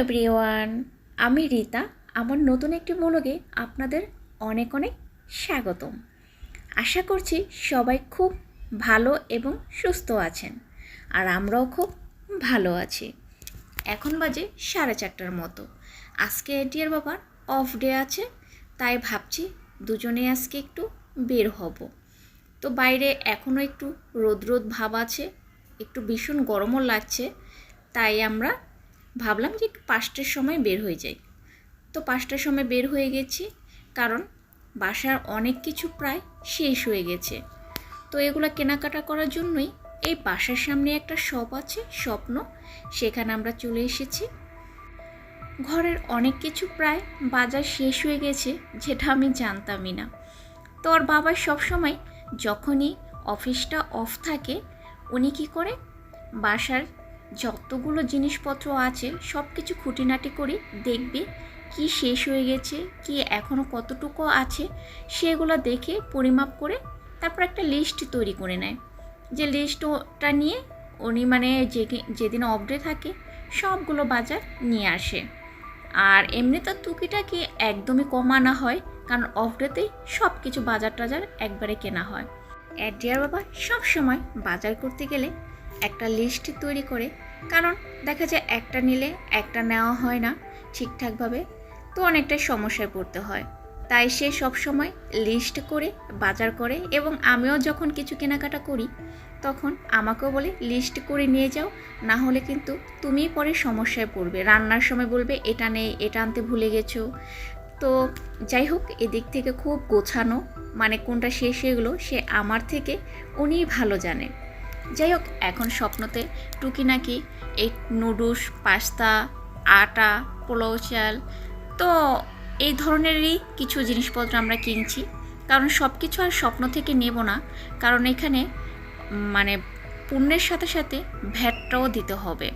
Everyone, আমি রীতা। আমার নতুন একটি ব্লগে আপনাদের অনেক অনেক স্বাগতম। আশা করছি সবাই খুব ভালো এবং সুস্থ আছেন, আর আমরাও খুব ভালো আছি। এখন বাজে 4:30টার মতো। আজকে এটির বাবার অফ ডে আছে, তাই ভাবছি দুজনে আজকে একটু বের হব। তো বাইরে এখনও একটু রোদ রোদ ভাব আছে, একটু ভীষণ গরমও লাগছে, তাই আমরা ভাবলাম যে একটু 5টার সময় বের হয়ে যাই। তো 5টার সময় বের হয়ে গেছি, কারণ বাসার অনেক কিছু প্রায় শেষ হয়ে গেছে। তো এগুলো কেনাকাটা করার জন্যই এই বাসার সামনে একটা শপ আছে, স্বপ্ন, সেখানে আমরা চলে এসেছি। ঘরের অনেক কিছু প্রায় বাজার শেষ হয়ে গেছে, যেটা আমি জানতামই না। তো ওর বাবা সবসময় যখনই অফিসটা অফ থাকে, উনি কী করে বাসার যতগুলো জিনিসপত্র আছে সব কিছু খুঁটিনাটি করে দেখবে কি শেষ হয়ে গেছে, কি এখনও কতটুকু আছে, সেগুলো দেখে পরিমাপ করে তারপর একটা লিস্ট তৈরি করে নেয়। যে লিস্টটা নিয়ে উনি যেদিন অফ ডে থাকে সবগুলো বাজার নিয়ে আসে। আর এমনি তো টুকিটাকি একদমই কম আনা হয়, কারণ অফ ডেতেই সব কিছু বাজার টাজার একবারে কেনা হয়। ডিয়ার বাবা সবসময় বাজার করতে গেলে একটা লিস্ট তৈরি করে, কারণ দেখা যায় একটা নিলে একটা নেওয়া হয় না ঠিকঠাকভাবে, তো অনেকটাই সমস্যায় পড়তে হয়। তাই সে সবসময় লিস্ট করে বাজার করে, এবং আমিও যখন কিছু কেনাকাটা করি তখন আমাকেও বলে লিস্ট করে নিয়ে যাও, না হলে কিন্তু তুমিই পরে সমস্যায় পড়বে। রান্নার সময় বলবে এটা নেই, এটা আনতে ভুলে গেছো। তো যাই হোক, এদিক থেকে খুব গোছানো, কোনটা শেষ হয়ে গেলো সে আমার থেকে উনিই ভালো জানে। যাই হোক, এখন স্বপ্নতে টুকিনাকি এই নুডলস, পাস্তা, আটা, পোলাও চাল, তো এই ধরনেরই কিছু জিনিসপত্র আমরা কিনছি। কারণ সব কিছু আর স্বপ্ন থেকে নেব না, কারণ এখানে পণ্যের সাথে সাথে ভ্যাটটাও দিতে হবে।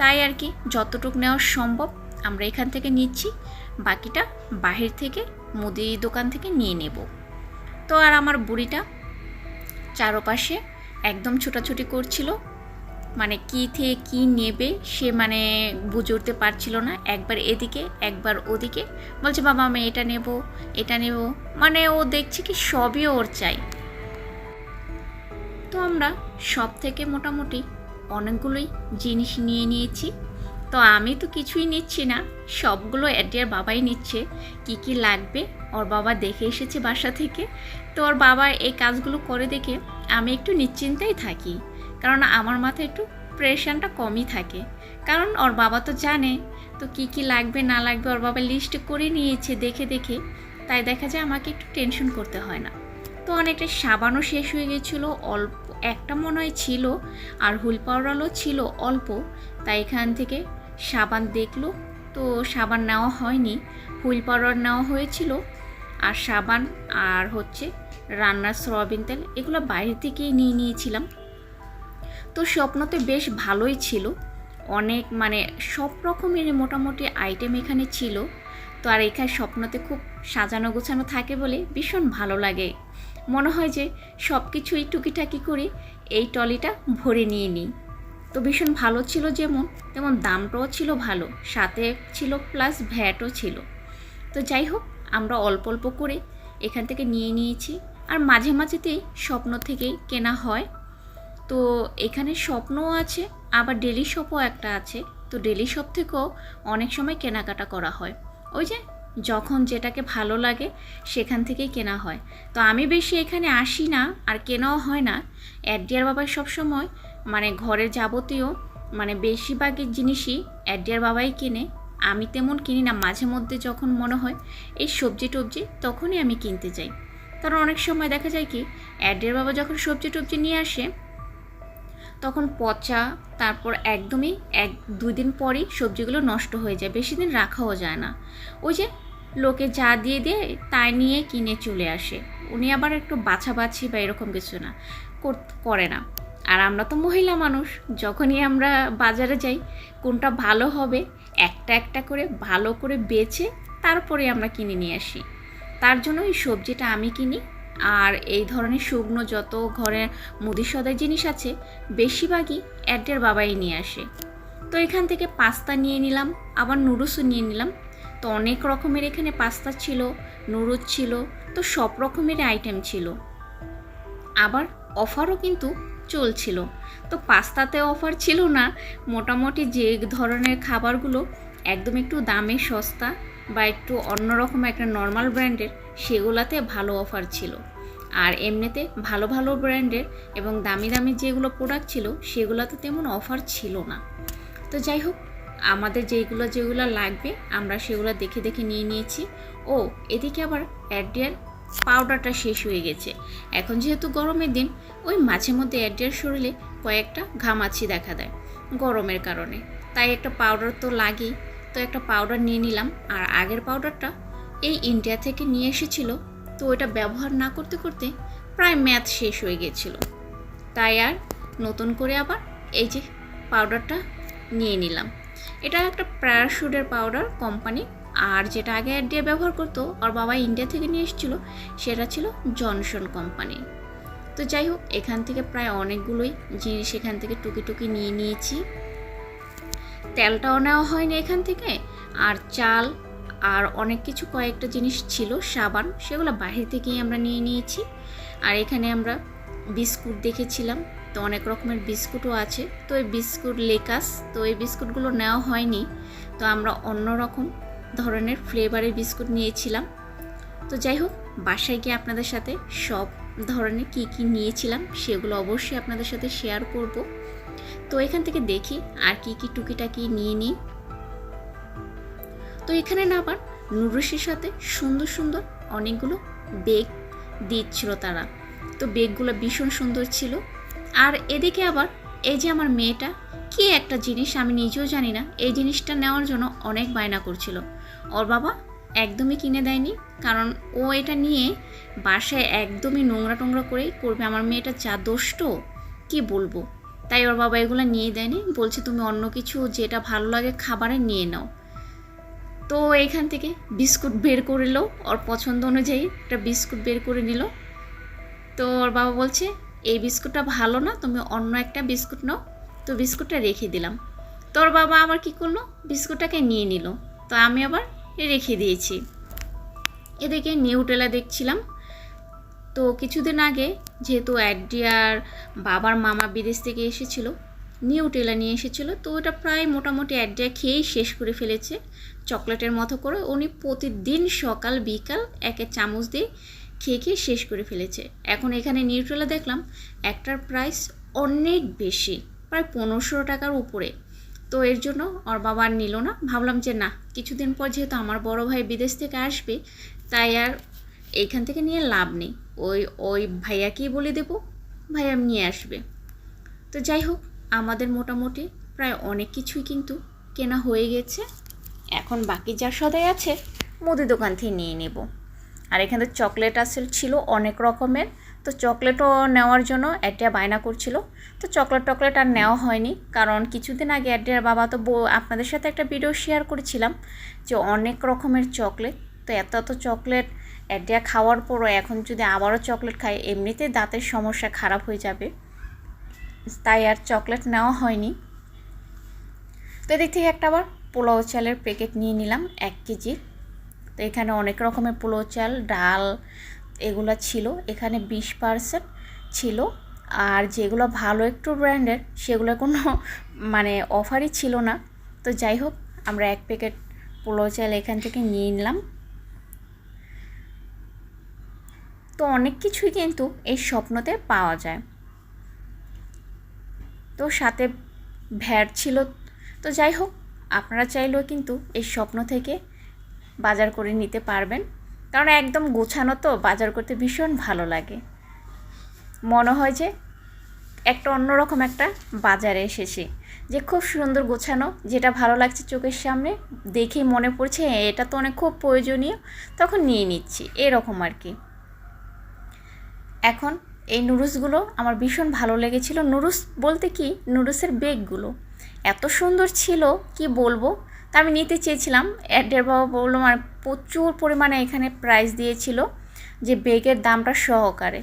তাই আর কি যতটুকু নেওয়া সম্ভব আমরা এখান থেকে নিচ্ছি, বাকিটা বাহির থেকে মুদি দোকান থেকে নিয়ে নেব। তো আর আমার বুড়িটা চারপাশে একদম ছোটাছুটি করছিল, কী থেকে কী নেবে সে বুঝে উঠতে পারছিল না। একবার এদিকে একবার ওদিকে বলছে, বাবা আমি এটা নেব, এটা নেব, ও দেখছি কি সবই ওর চাই। তো আমরা সব থেকে মোটামুটি অনেকগুলোই জিনিস নিয়ে নিয়েছি। তো আমি তো কিছুই নিচ্ছি না, সবগুলো এডিয়ার বাবাই নিচ্ছে। কি কি লাগবে ওর বাবা দেখে এসেছে বাসা থেকে। তো ওর বাবা এই কাজগুলো করে দেখে আমি একটু নিশ্চিন্তেই থাকি, কারণ আমার মাথায় একটু প্রেশারটা কমই থাকে। কারণ ওর বাবা তো জানে তো কি কি লাগবে না লাগবে, ওর বাবা লিস্ট করে নিয়েছে দেখে দেখে, তাই দেখা যায় আমাকে একটু টেনশন করতে হয় না। তো অনেকটা সাবানও শেষ হয়ে গেছিলো, অল্প একটা মনে হয় ছিল, আর হুইল পাউডারও ছিল অল্প। তাই এখান থেকে সাবান দেখলো, তো সাবান নেওয়া হয়নি, হুইল পাউডার নেওয়া হয়েছিল। আর সাবান আর রান্নার সয়াবিন তেল, এগুলো বাইরে থেকেই নিয়ে নিয়েছিলাম। তো স্বপ্নতে বেশ ভালোই ছিল, অনেক সব রকমের মোটামুটি আইটেম এখানে ছিল। তো আর এখানে স্বপ্নতে খুব সাজানো গোছানো থাকে বলে ভীষণ ভালো লাগে, মনে হয় যে সব কিছুই টুকিটাকি করে এই ট্রলিটা ভরে নিয়ে নিই। তো ভীষণ ভালো ছিল, তেমন দামটাও ছিল ভালো, সাথে ছিল প্লাস ভ্যাটও ছিল। তো যাই হোক, আমরা অল্প অল্প করে এখান থেকে নিয়ে নিয়েছি, আর মাঝে মাঝেতেই স্বপ্ন থেকেই কেনা হয়। তো এখানে স্বপ্নও আছে, আবার ডেলি শপও একটা আছে। তো ডেলি শপ থেকেও অনেক সময় কেনাকাটা করা হয়, ওই যে যখন যেটাকে ভালো লাগে সেখান থেকেই কেনা হয়। তো আমি বেশি এখানে আসি না, আর কেনাও হয় না। অ্যাডিয়ার বাবা সবসময় ঘরের যাবতীয় বেশিরভাগের জিনিসই অ্যাডিয়ার বাবাই কেনে, আমি তেমন কিনি না। মাঝে মধ্যে যখন মনে হয় এই সবজি টবজি, তখনই আমি কিনতে যাই। কারণ অনেক সময় দেখা যায় কি অ্যাডিয়ার বাবা যখন সবজি টবজি নিয়ে আসে তখন পচা, তারপর একদমই 1-2 দিন পরই সবজিগুলো নষ্ট হয়ে যায়, বেশি দিন রাখাও যায় না। ওই যে লোকে যা দিয়ে দিয়ে তাই নিয়ে কিনে চলে আসে, উনি আবার একটু বাছাবাছি বা এরকম কিছু না করে না। আর আমরা তো মহিলা মানুষ, যখনই আমরা বাজারে যাই কোনটা ভালো হবে একটা একটা করে ভালো করে বেছে তারপরে আমরা কিনে নিয়ে আসি। তার জন্য এই সবজিটা আমি কিনি। আর এই ধরনের শুকনো যত ঘরের মুদি সদাই জিনিস আছে বেশিরভাগই অ্যাডের বাবাই নিয়ে আসে। তো এখান থেকে পাস্তা নিয়ে নিলাম, আবার নুডলসও নিয়ে নিলাম। তো অনেক রকমের এখানে পাস্তা ছিল, নুডলস ছিল, তো সব রকমের আইটেম ছিল। আবার অফারও কিন্তু চলছিল। তো পাস্তাতে অফার ছিল না, মোটামুটি যে ধরনের খাবারগুলো একদম একটু দামে সস্তা বা একটু অন্যরকম একটা নর্মাল ব্র্যান্ডের, সেগুলাতে ভালো অফার ছিল। আর এমনিতে ভালো ভালো ব্র্যান্ডের এবং দামি দামি যেগুলো প্রোডাক্ট ছিল সেগুলোতে তেমন অফার ছিল না। তো যাই হোক, আমাদের যেগুলো লাগবে আমরা সেগুলো দেখে দেখে নিয়ে নিয়েছি। ও এদিকে আবার অ্যাডিয়ার পাউডারটা শেষ হয়ে গেছে। এখন যেহেতু গরমের দিন, ওই মাঝে মধ্যে অ্যাডিয়ার শরীরে কয়েকটা ঘামাচি দেখা দেয় গরমের কারণে, তাই একটা পাউডার তো লাগেই। তো একটা পাউডার নিয়ে নিলাম। আর আগের পাউডারটা এই ইন্ডিয়া থেকে নিয়ে এসেছিল, তো ওইটা ব্যবহার না করতে করতে প্রায় মেয়াদ শেষ হয়ে গিয়েছিল, তাই আর নতুন করে আবার এই যে পাউডারটা নিয়ে নিলাম। এটা একটা প্যারাশুটের পাউডার কোম্পানি, আর যেটা আগে অ্যাড দিয়ে ব্যবহার করতো আর বাবা ইন্ডিয়া থেকে নিয়ে এসেছিলো সেটা ছিল জনসন কোম্পানি। তো যাই হোক, এখান থেকে প্রায় অনেকগুলোই জিনিস এখান থেকে টুকি টুকি নিয়ে নিয়েছি। তেলটাও নেওয়া হয়নি এখান থেকে, আর চাল আর অনেক কিছু কয়েকটা জিনিস ছিল, সাবান, সেগুলো বাহির থেকেই আমরা নিয়ে নিয়েছি। আর এখানে আমরা বিস্কুট দেখেছিলাম, তো অনেক রকমের বিস্কুটও আছে। তো এই বিস্কুট লেকাস, তো এই বিস্কুটগুলো নেওয়া হয়নি, তো আমরা অন্য রকম ধরনের ফ্লেভারের বিস্কুট নিয়েছিলাম। তো যাই হোক, বাসায় গিয়ে আপনাদের সাথে সব ধরনের কি কি নিয়েছিলাম সেগুলো অবশ্যই আপনাদের সাথে শেয়ার করব। তো এখান থেকে দেখি আর কি কি টুকিটাকি নিয়ে নিই। তো এখানে না আবার নুডলসের সাথে সুন্দর সুন্দর অনেকগুলো বেগ দিচ্ছিল তারা, তো বেগগুলো ভীষণ সুন্দর ছিল। আর এদিকে আবার এই যে আমার মেয়েটা কি একটা জিনিস আমি নিজেও জানি না, এই জিনিসটা নেওয়ার জন্য অনেক বায়না করছিল। ওর বাবা একদমই কিনে দেয়নি, কারণ ও এটা নিয়ে বাসায় একদমই নোংরা টোংরা করেই করবে। আমার মেয়েটা যা দুষ্ট কি বলবো, তাই ওর বাবা এগুলো নিয়ে দেয়নি, বলছে তুমি অন্য কিছু যেটা ভালো লাগে খাবারে নিয়ে নাও। তো এইখান থেকে বিস্কুট বের করে নিল, ওর পছন্দ অনুযায়ী একটা বিস্কুট বের করে নিল। তো ওর বাবা বলছে এই বিস্কুটটা ভালো না, তুমি অন্য একটা বিস্কুট নাও। তো বিস্কুটটা রেখে দিলাম। তো ওর বাবা আবার কী করলো, বিস্কুটটাকে নিয়ে নিল, তো আমি আবার রেখে দিয়েছি। এদিকে নিউটেলা দেখছিলাম। তো কিছুদিন আগে যেহেতু অ্যাডিয়ার বাবার মামা বিদেশ থেকে এসেছিল, নিউটেলা নিয়ে এসেছিলো, তো ওটা প্রায় মোটামুটি অ্যাডিয়া খেয়েই শেষ করে ফেলেছে চকলেটের মতো করে। উনি প্রতিদিন সকাল বিকাল একে চামচ দিয়ে খেয়ে খেয়ে শেষ করে ফেলেছে। এখন এখানে নিউট্রেলা দেখলাম একটার প্রাইস অনেক বেশি, প্রায় 1500 টাকার উপরে। তো এর জন্য ওর বাবা আর নিল না। ভাবলাম যে না, কিছুদিন পর যেহেতু আমার বড় ভাই বিদেশ থেকে আসবে, তাই আর এইখান থেকে নিয়ে লাভ নেই, ওই ভাইয়াকেই বলে দেবো, ভাইয়া নিয়ে আসবে। তো যাই হোক, আমাদের মোটামুটি প্রায় অনেক কিছুই কিন্তু কেনা হয়ে গেছে। এখন বাকি যা সদাই আছে মুদি দোকান থেকে নিয়ে নেব। আর এখানে চকলেট ছিল অনেক রকমের, তো চকলেটও নেওয়ার জন্য অ্যাডিয়া বায়না করছিল। তো চকলেট আর নেওয়া হয়নি, কারণ কিছুদিন আগে অ্যাডিয়ার বাবা তো আপনাদের সাথে একটা ভিডিও শেয়ার করেছিলাম যে অনেক রকমের চকলেট, তো এত চকলেট অ্যাডিয়া খাওয়ার পরও এখন যদি আবারও চকলেট খায় এমনিতে দাঁতের সমস্যা খারাপ হয়ে যাবে, তাই আর চকলেট নেওয়া হয়নি। তো এদিক থেকে একটা আবার পোলাও চালের প্যাকেট নিয়ে নিলাম 1 কেজি। তো এখানে অনেক রকমের পোলাও চাল, ডাল এগুলো ছিল, এখানে 20% ছিল। আর যেগুলো ভালো একটু ব্র্যান্ডের সেগুলো কোনো মানে অফারই ছিল না। তো যাই হোক, আমরা 1 প্যাকেট পোলাও চাল এখান থেকে নিয়ে নিলাম। তো অনেক কিছুই কিন্তু এই স্বপ্নতে পাওয়া যায়। তো সাথে ভ্যাট ছিল। তো যাই হোক, আপনারা চাইলেও কিন্তু এই স্বপ্ন থেকে বাজার করে নিতে পারবেন, কারণ একদম গোছানো, তো বাজার করতে ভীষণ ভালো লাগে, মনে হয় যে একটা অন্যরকম একটা বাজারে এসেছি, যে খুব সুন্দর গোছানো, যেটা ভালো লাগছে চোখের সামনে দেখেই মনে পড়ছে এটা তো অনেক খুব প্রয়োজনীয়, তখন নিয়ে নিচ্ছি, এরকম আর কি। এখন এই নুডলসগুলো আমার ভীষণ ভালো লেগেছিল। নুডলস বলতে কি, নুডলসের বেগগুলো এত সুন্দর ছিল কি বলবো। তা আমি নিতে চেয়েছিলাম, অ্যাডের বাবা বললো আর প্রচুর পরিমাণে এখানে প্রাইস দিয়েছিল যে বেগের দামটা সহকারে।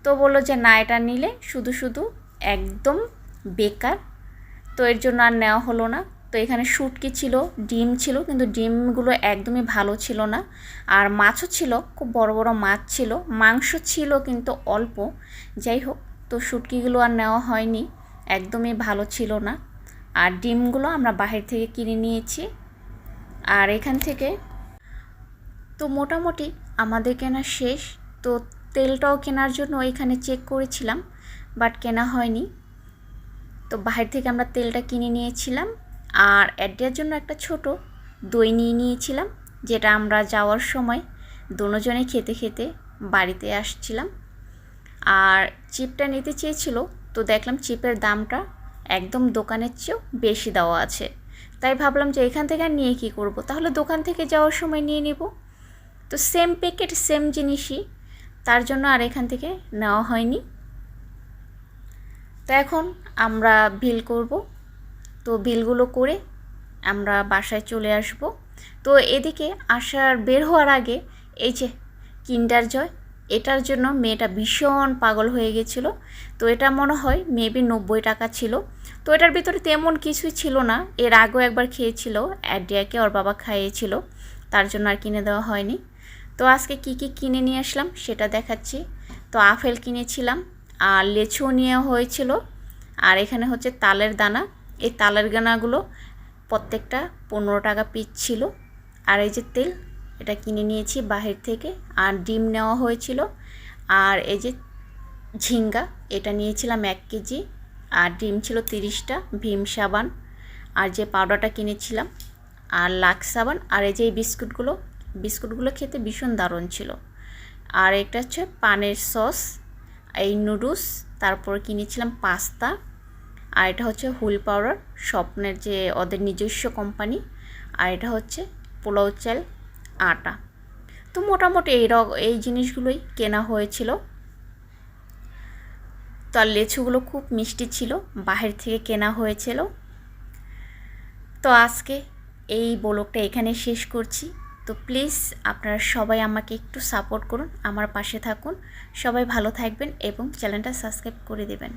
তো বললো যে না, এটা নিলে শুধু শুধু একদম বেকার, তো এর জন্য আর নেওয়া হলো না। তো এখানে শুটকি ছিল, ডিম ছিল, কিন্তু ডিমগুলো একদমই ভালো ছিল না। আর মাছও ছিল, খুব বড় বড় মাছ ছিল, মাংস ছিল কিন্তু অল্প। যাই হোক, তো শুটকিগুলো আর নেওয়া হয়নি, একদমই ভালো ছিল না। আর ডিমগুলো আমরা বাহির থেকে কিনে নিয়েছি। আর এখান থেকে তো মোটামুটি আমাদের কেনা শেষ। তো তেলটাও কেনার জন্য এখানে চেক করেছিলাম, বাট কেনা হয়নি। তো বাহির থেকে আমরা তেলটা কিনে নিয়েছিলাম। আর অ্যাডের জন্য একটা ছোট দই নিয়ে নিয়েছিলাম, যেটা আমরা যাওয়ার সময় দুজনে খেতে খেতে বাড়িতে আসছিলাম। আর চিপটা নিতে চেয়েছিল, তো দেখলাম চিপের দামটা একদম দোকানের চেয়েও বেশি দেওয়া আছে। তাই ভাবলাম যে এখান থেকে আর নিয়ে কী করব, তাহলে দোকান থেকে যাওয়ার সময় নিয়ে নেব। তো সেম প্যাকেট, সেম জিনিসই, তার জন্য আর এখান থেকে নেওয়া হয়নি। তো এখন আমরা বিল করব। তো বিলগুলো করে আমরা বাসায় চলে আসব। তো এদিকে বের হওয়ার আগে এই যে কিন্ডার জয়, এটার জন্য মেয়েটা ভীষণ পাগল হয়ে গেছিলো। তো এটা মনে হয় মেবি 90 টাকা ছিল। তো এটার ভিতরে তেমন কিছুই ছিল না, এর আগেও একবার খেয়েছিল, অ্যাডিয়াকে ওর বাবা খাইয়েছিল, তার জন্য আর কিনে দেওয়া হয়নি। তো আজকে কি কি কিনে নিয়ে আসলাম সেটা দেখাচ্ছি। তো আপেল কিনেছিলাম, আর লেচুও নিয়ে হয়েছিল। আর এখানে হচ্ছে তালের দানা, এই তালের দানাগুলো প্রত্যেকটা 15 টাকা পিস ছিল। আর এই যে তেল, এটা কিনে নিয়েছি বাহির থেকে। আর ডিম নেওয়া হয়েছিল। আর এই যে ঝিঙ্গা, এটা নিয়েছিলাম 1 কেজি। আর ডিম ছিল 30টা। ভীম সাবান, আর যে পাউডারটা কিনেছিলাম, আর লাক্স সাবান। আর এই যে এই বিস্কুটগুলো খেতে ভীষণ দারুণ ছিল। আর এটা হচ্ছে পানের সস, এই নুডলস, তারপর কিনেছিলাম পাস্তা। আর এটা হচ্ছে হুইল পাউডার, স্বপ্নের যে ওদের নিজস্ব কোম্পানি। আর এটা হচ্ছে পোলাও চাল আটা। তো মোটামুটি এই জিনিসগুলোই কেনা হয়েছিল। তো আর লেচুগুলো খুব মিষ্টি ছিল, বাহির থেকে কেনা হয়েছিল। তো আজকে এই ব্লগটা এখানে শেষ করছি। তো প্লিজ আপনারা সবাই আমাকে একটু সাপোর্ট করুন, আমার পাশে থাকুন। সবাই ভালো থাকবেন এবং চ্যানেলটা সাবস্ক্রাইব করে দেবেন।